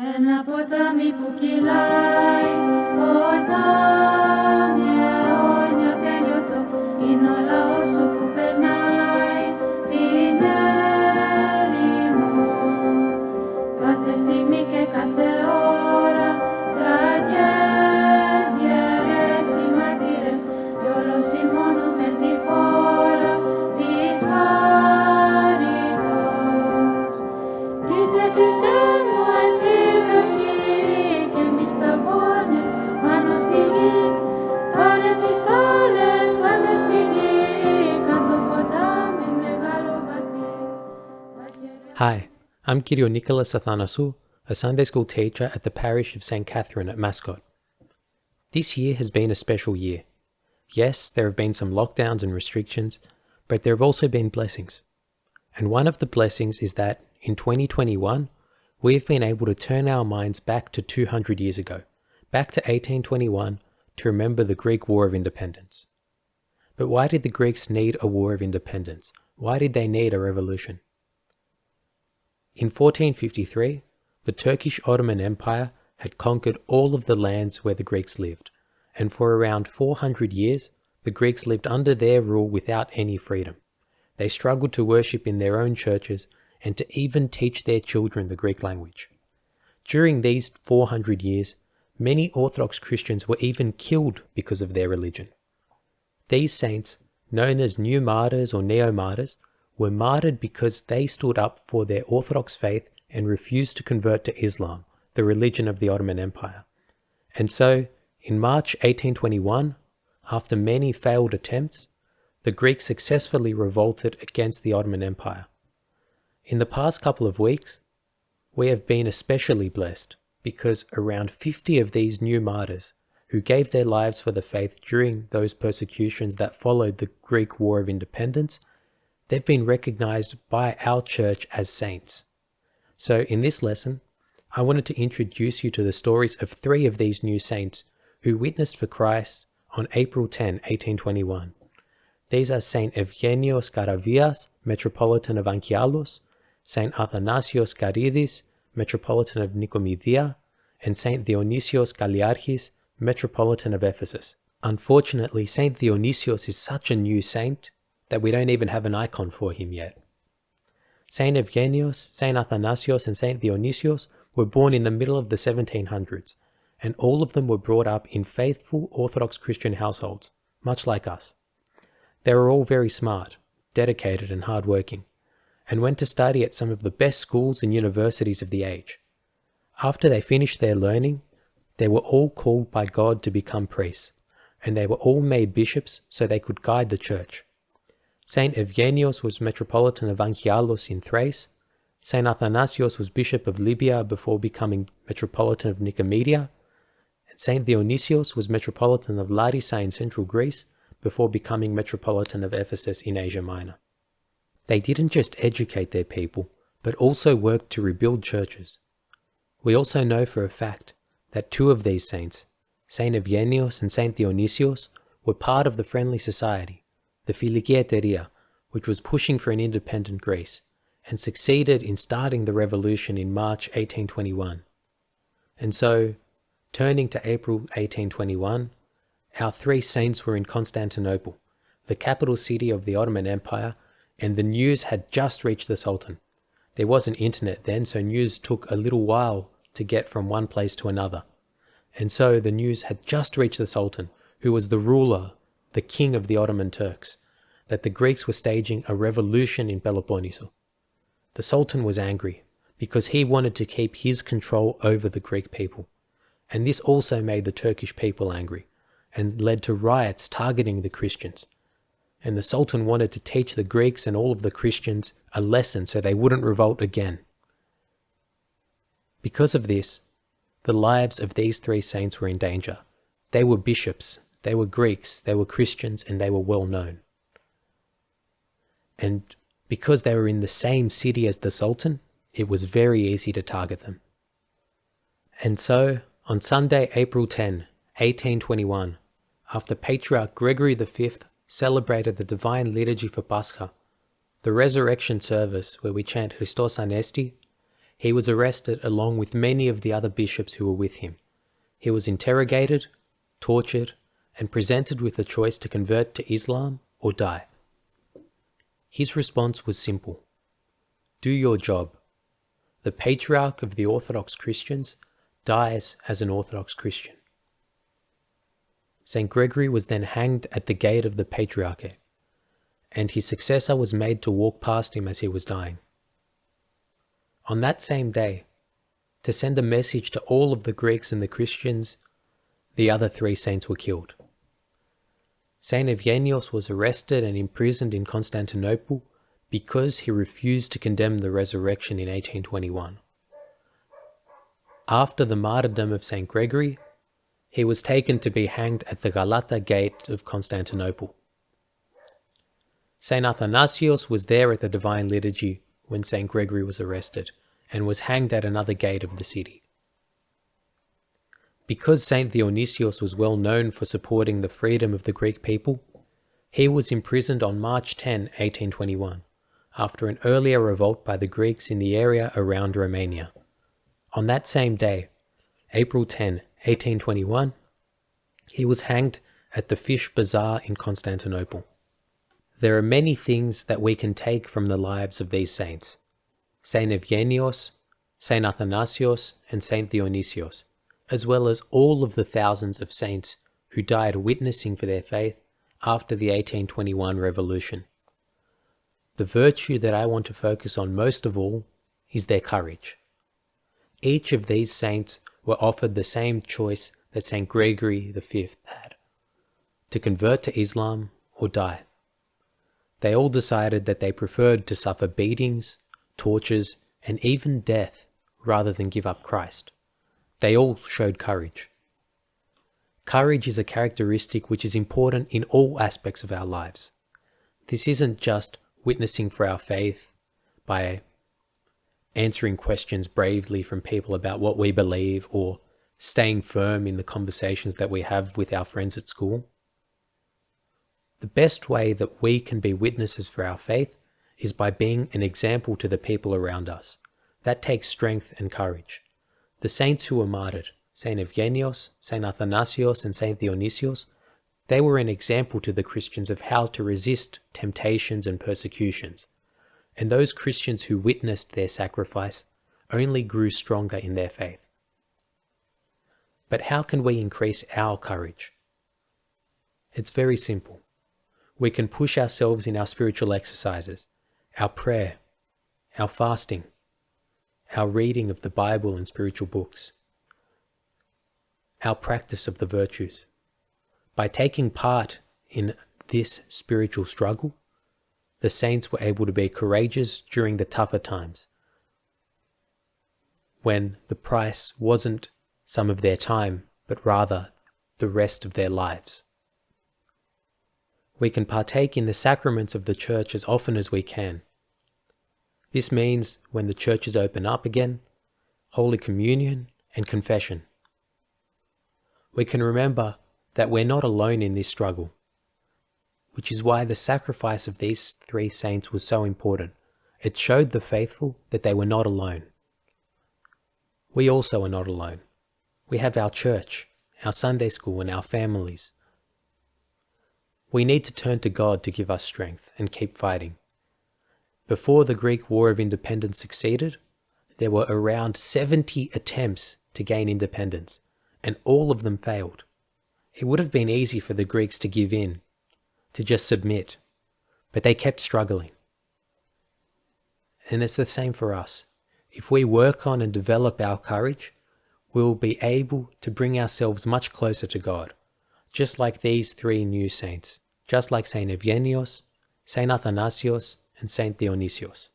Ένα ποτάμι που κυλάει, ποτάμι αιώνιο τέλειωτο, είναι ο λαός σου που περνάει την έρημο. Κάθε στιγμή και κάθε ώρα, στρατιές, γερές οι μαρτύρες, κι όλος σημώνουμε τη χώρα της χάριτος. Κι είσαι Χριστέ μου εσύ βροχή, και εμείς σταγόνες πάνω στη γη, πάρε τις στόλες, φάντες πηγή, καν το ποτάμι μεγάλο βαθύ. Hi, I'm Kyrio Nicholas Athanasou, a Sunday school teacher at the parish of St. Catherine at Mascot. This year has been a special year. Yes, there have been some lockdowns and restrictions, but there have also been blessings. And one of the blessings is that in 2021, we've been able to turn our minds back to 200 years ago, back to 1821, to remember the Greek War of Independence. But why did the Greeks need a war of independence? Why did they need a revolution? In 1453, the Turkish Ottoman Empire had conquered all of the lands where the Greeks lived, and for around 400 years, the Greeks lived under their rule without any freedom. They struggled to worship in their own churches and to even teach their children the Greek language. During these 400 years, many Orthodox Christians were even killed because of their religion. These saints, known as new martyrs or neo-martyrs, were martyred because they stood up for their Orthodox faith and refused to convert to Islam, the religion of the Ottoman Empire. And so, in March 1821, after many failed attempts, the Greeks successfully revolted against the Ottoman Empire. In the past couple of weeks, we have been especially blessed because around 50 of these new martyrs who gave their lives for the faith during those persecutions that followed the Greek War of Independence, they've been recognized by our church as saints. So in this lesson, I wanted to introduce you to the stories of 3 of these new saints who witnessed for Christ on April 10, 1821. These are Saint Eugenios Karavias, Metropolitan of Anchialos, Saint Athanasios Karidis, Metropolitan of Nicomedia, and Saint Dionysios Kaliarchis, Metropolitan of Ephesus. Unfortunately, Saint Dionysios is such a new saint that we don't even have an icon for him yet. Saint Eugenios, Saint Athanasios, and Saint Dionysios were born in the middle of the 1700s, and all of them were brought up in faithful Orthodox Christian households, much like us. They were all very smart, dedicated, and hardworking, and went to study at some of the best schools and universities of the age. After they finished their learning, they were all called by God to become priests, and they were all made bishops so they could guide the church. Saint Eugenios was Metropolitan of Anchialos in Thrace, Saint Athanasios was Bishop of Libya before becoming Metropolitan of Nicomedia, and Saint Dionysios was Metropolitan of Larissa in central Greece before becoming Metropolitan of Ephesus in Asia Minor. They didn't just educate their people, but also worked to rebuild churches. We also know for a fact that 2 of these saints, Saint Eugenios and Saint Dionysios, were part of the Friendly Society, the Philiki Eteria, which was pushing for an independent Greece, and succeeded in starting the revolution in March 1821. And so, turning to April 1821, our 3 saints were in Constantinople, the capital city of the Ottoman Empire, and the news had just reached the Sultan. There wasn't internet then, so news took a little while to get from one place to another. And so the news had just reached the Sultan, who was the ruler, the king of the Ottoman Turks, that the Greeks were staging a revolution in Peloponneso. The Sultan was angry because he wanted to keep his control over the Greek people. And this also made the Turkish people angry and led to riots targeting the Christians. And the Sultan wanted to teach the Greeks and all of the Christians a lesson so they wouldn't revolt again. Because of this, the lives of these 3 saints were in danger. They were bishops, they were Greeks, they were Christians, and they were well known. And because they were in the same city as the Sultan, it was very easy to target them. And so, on Sunday, April 10, 1821, after Patriarch Gregory V celebrated the Divine Liturgy for Pascha, the resurrection service where we chant Christos Anesti, he was arrested along with many of the other bishops who were with him. He was interrogated, tortured, and presented with the choice to convert to Islam or die. His response was simple: do your job. The patriarch of the Orthodox Christians dies as an Orthodox Christian. St. Gregory was then hanged at the gate of the Patriarchate, and his successor was made to walk past him as he was dying. On that same day, to send a message to all of the Greeks and the Christians, the other three saints were killed. Saint Eugenius was arrested and imprisoned in Constantinople because he refused to condemn the resurrection in 1821. After the martyrdom of Saint Gregory, he was taken to be hanged at the Galata gate of Constantinople. Saint Athanasius was there at the Divine Liturgy when Saint Gregory was arrested and was hanged at another gate of the city. Because Saint Dionysius was well known for supporting the freedom of the Greek people, he was imprisoned on March 10, 1821, after an earlier revolt by the Greeks in the area around Romania. On that same day, April 10, 1821, he was hanged at the Fish Bazaar in Constantinople. There are many things that we can take from the lives of these saints: Saint Eugenius, Saint Athanasius, and Saint Dionysius, as well as all of the thousands of saints who died witnessing for their faith after the 1821 revolution. The virtue that I want to focus on most of all is their courage. Each of these saints were offered the same choice that Saint Gregory V had: to convert to Islam or die. They all decided that they preferred to suffer beatings, tortures, and even death rather than give up Christ. They all showed courage. Courage is a characteristic which is important in all aspects of our lives. This isn't just witnessing for our faith by answering questions bravely from people about what we believe or staying firm in the conversations that we have with our friends at school. The best way that we can be witnesses for our faith is by being an example to the people around us. That takes strength and courage. The saints who were martyred, Saint Eugenius, Saint Athanasius, and Saint Dionysius, they were an example to the Christians of how to resist temptations and persecutions. And those Christians who witnessed their sacrifice only grew stronger in their faith. But how can we increase our courage? It's very simple. We can push ourselves in our spiritual exercises, our prayer, our fasting, our reading of the Bible and spiritual books, our practice of the virtues. By taking part in this spiritual struggle, the saints were able to be courageous during the tougher times, when the price wasn't some of their time, but rather the rest of their lives. We can partake in the sacraments of the Church as often as we can. This means when the churches open up again, Holy Communion and Confession. We can remember that we're not alone in this struggle, which is why the sacrifice of these three saints was so important. It showed the faithful that they were not alone. We also are not alone. We have our church, our Sunday school, and our families. We need to turn to God to give us strength and keep fighting. Before the Greek War of Independence succeeded, there were around 70 attempts to gain independence, and all of them failed. It would have been easy for the Greeks to give in, to just submit, but they kept struggling. And it's the same for us. If we work on and develop our courage, we'll be able to bring ourselves much closer to God, just like these three new saints, just like Saint Eugenius, Saint Athanasius, and Saint Dionysius.